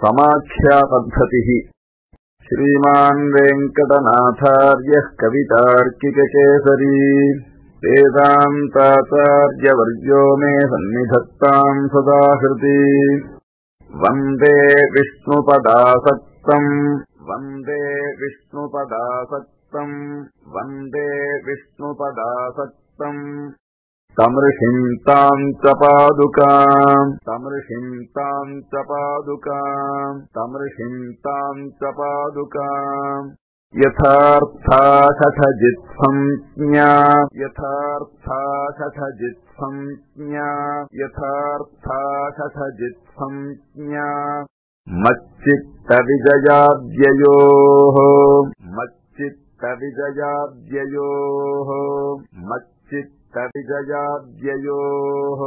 समाख्यापद्धतिः। श्रीमान् वेङ्कटनाथार्यः कवितार्किककेसरी वेदान्ताचार्यवर्यो मे सन्निधत्ताम् सदा हृदि। वन्दे विष्णुपदासक्तम् वन्दे विष्णुपदासक्तम् वन्दे विष्णुपदासक्तम् तमृषिन्ताम् च पादुकाम् तमृषिन्ताम् च पादुकाम् तमृषिन्ताम् च पादुकाम् यथार्था शठजित्संज्ञा यथार्था शठजित्संज्ञा यथार्था शठजित्संज्ञा मच्चित्तविजयाद्ययोः मच्चित्तविजयाद्ययोः मच्चित्तविजयाद्ययोः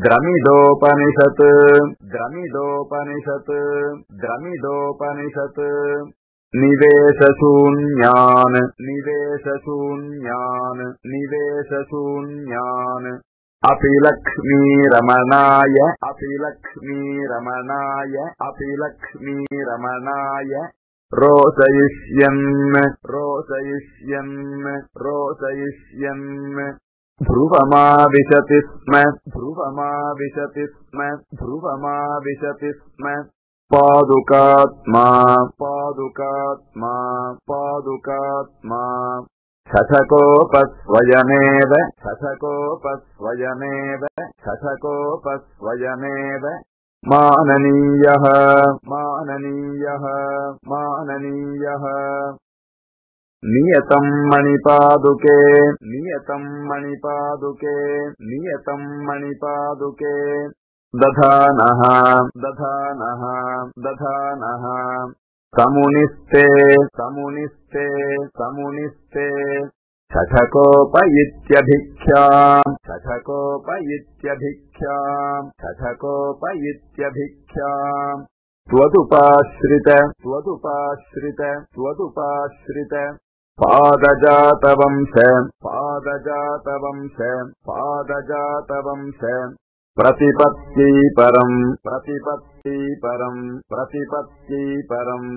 द्रमिदोपनिषत् द्रमिदोपनिषत् द्रमिदोपनिषत् निवेशशून्यान् निवेशशून्यान् निवेशशून्यान् अपि लक्ष्मीरमणाय अपि लक्ष्मीरमणाय अपि लक्ष्मीरमणाय रोषयिष्यन् रोषयिष्यन् रोषयिष्यन् ध्रुवमाविशति स्म ध्रुवमाविशति स्म ध्रुवमाविशति स्म पादुकात्मा पादुकात्मा पादुकात्मा शठकोपस्वयमेव शठकोपस्वयमेव शठकोपस्वयमेव माननीयः माननीयः माननीयः नियतं मणिपादुके नियतं मणिपादुके नियतं मणिपादुके दधानः दधानः दधानः समुनिस्ते समुनिस्ते समुनिस्ते शठकोपयित्यभिख्याम् शठकोपयित्यभिख्याम् शठकोपयित्यभिख्याम् त्वदुपाश्रित त्वदुपाश्रित त्वदुपाश्रित पादजातवंश पादजातवंश पादजातवंश प्रतिपत्ति परम् प्रतिपत्ति परम् प्रतिपत्ति परम्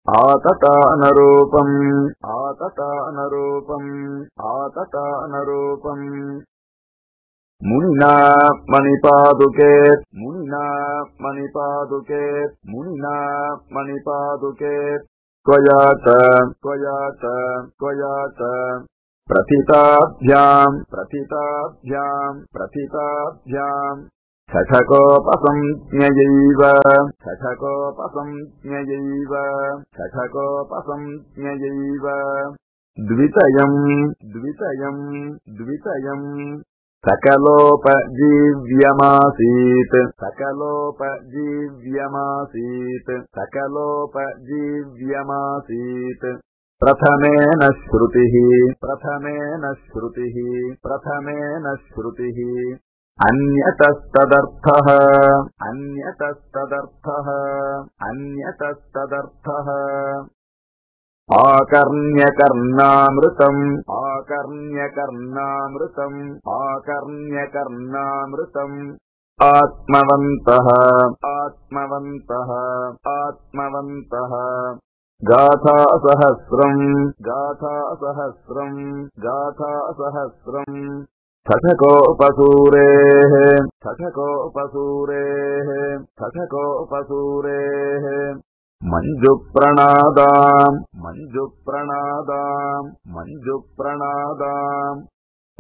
आततानरूपम् आततानरूपम् आततानरूपम् मुनिना मणिपादुके मुनिना मणिपादुके मुनिना मणिपादुके त्वया च त्वया च त्वया च प्रथिताभ्याम् प्रथिताभ्याम् प्रथिताभ्याम् शठकोपसंज्ञयैव शठकोपसंज्ञयैव शठकोपसंज्ञयैव द्वितयम् द्वितयम् द्वितयम् सकलोपजीव्यमासीत् सकलोपजीव्यमासीत् सकलोपजीव्यमासीत् प्रथमेन श्रुतिः प्रथमेन श्रुतिः प्रथमेन श्रुतिः अन्यतस्तदर्थः अन्यतस्तदर्थः अन्यतस्तदर्थः आकर्ण्यकर्णामृतम् आकर्ण्यकर्णामृतम् आकर्ण्यकर्णामृतम् आत्मवन्तः आत्मवन्तः आत्मवन्तः गाथासहस्रम् गाथासहस्रम् गाथासहस्रम् शठकोपसूरेः शठकोपसूरेः शठकोपसूरेः मञ्जुप्रणादाम् मञ्जुप्रणादाम् मञ्जुप्रणादाम्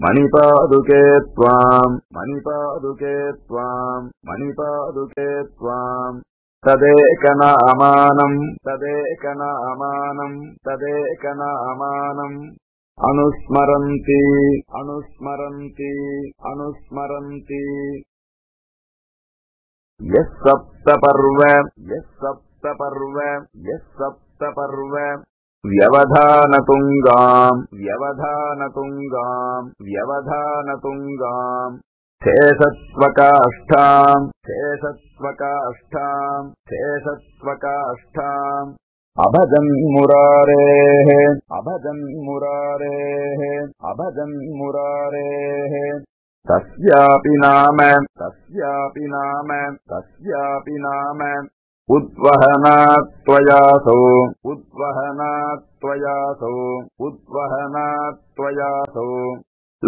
मणिपादुके त्वाम् मणिपादुके त्वाम् मणिपादुके त्वाम् तदेकनामानम् तदेकनामानम् तदेकनामानम् अनुस्मरन्ति अनुस्मरन्ति अनुस्मरन्ति यः सप्तपर्व यः सप्तपर्व यः सप्तपर्व व्यवधानतुङ्गाम् व्यवधानतुङ्गाम् व्यवधानतुङ्गाम् शेषत्वकाष्ठाम् शेषत्वकाष्ठाम् शेषत्वकाष्ठाम् अभजन्मुरारेः अभजन्मुरारेः अभजन्मुरारेः तस्यापि नाम उद्वहनात्वयासौ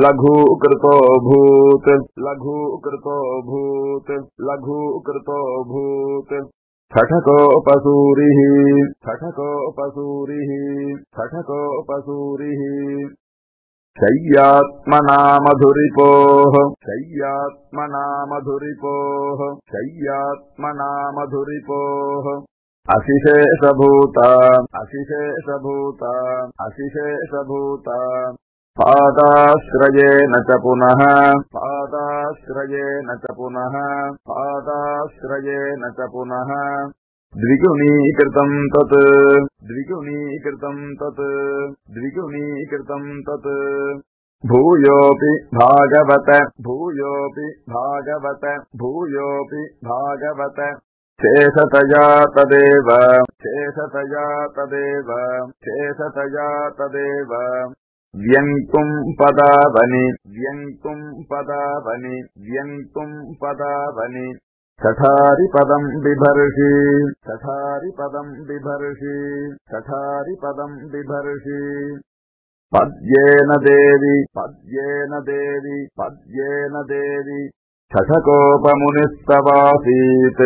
लघूकृतो भूत् छठकोपसूरिः शय्यात्मना मधुरिपोः अशिशेषभूता पादाश्रयेण च पुनः द्विगुणीकृतं तत् भूयोऽपि भागवत शेषतया तदेव व्यङ्क्तुं पदावनि शठारिपदं बिभर्षि पद्येन देवी छठकोपमुनिस्तवासीत्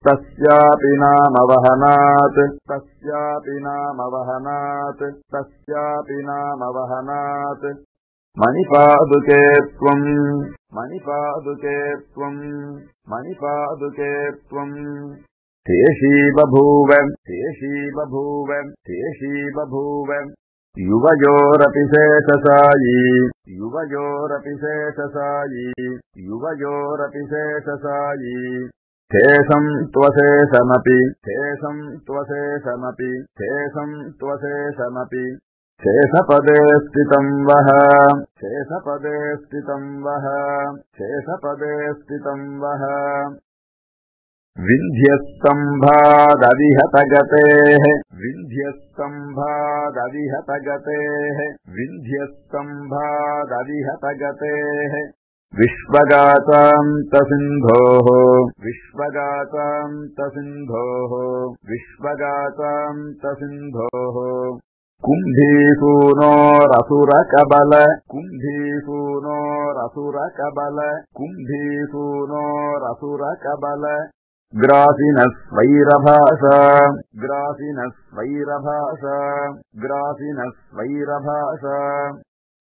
तस्यापि नामवहनात् मणिपादुके त्वम् तेषी बभूव युवयोरपि शेषसायी तेषं त्वशेषमपि शेषपदे स्थितं वः विन्ध्यस्तम्भादविहतगतेः विश्वगातान्तसिन्धोः कुम्भीसूनोरसुरकबल ग्रासिनस्वैरभाषा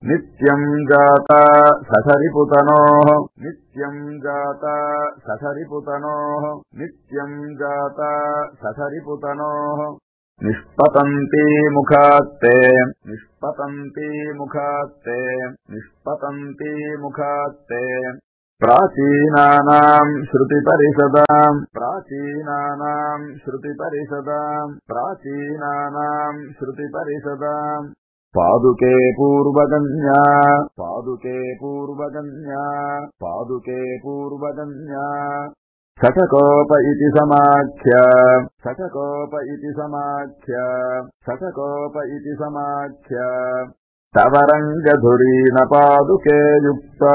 नित्यं जाता सठरिपुतनोः निष्पतन्ति मुखात्ते प्राचीनानां श्रुतिपरिषदाम् पादुके पूर्वगण्या छठकोप इति समाख्या तवरङ्गधुरीन पादुके युक्ता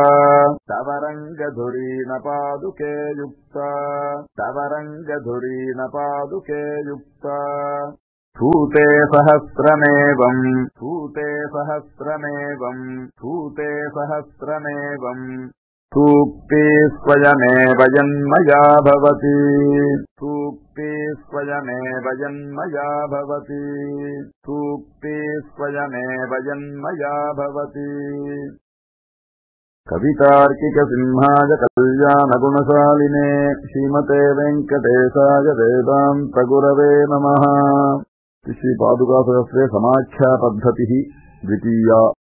सूते सहस्रमेवम् सूक्ति स्वयमेव जन्मया भवति कवितार्किकसिंहाय कल्याणगुणशालिने श्रीमते वेङ्कटेशाय वेदान्तगुरवे नमः। श्री पादुकासहस्रे समाख्या पद्धतिः द्वितीया।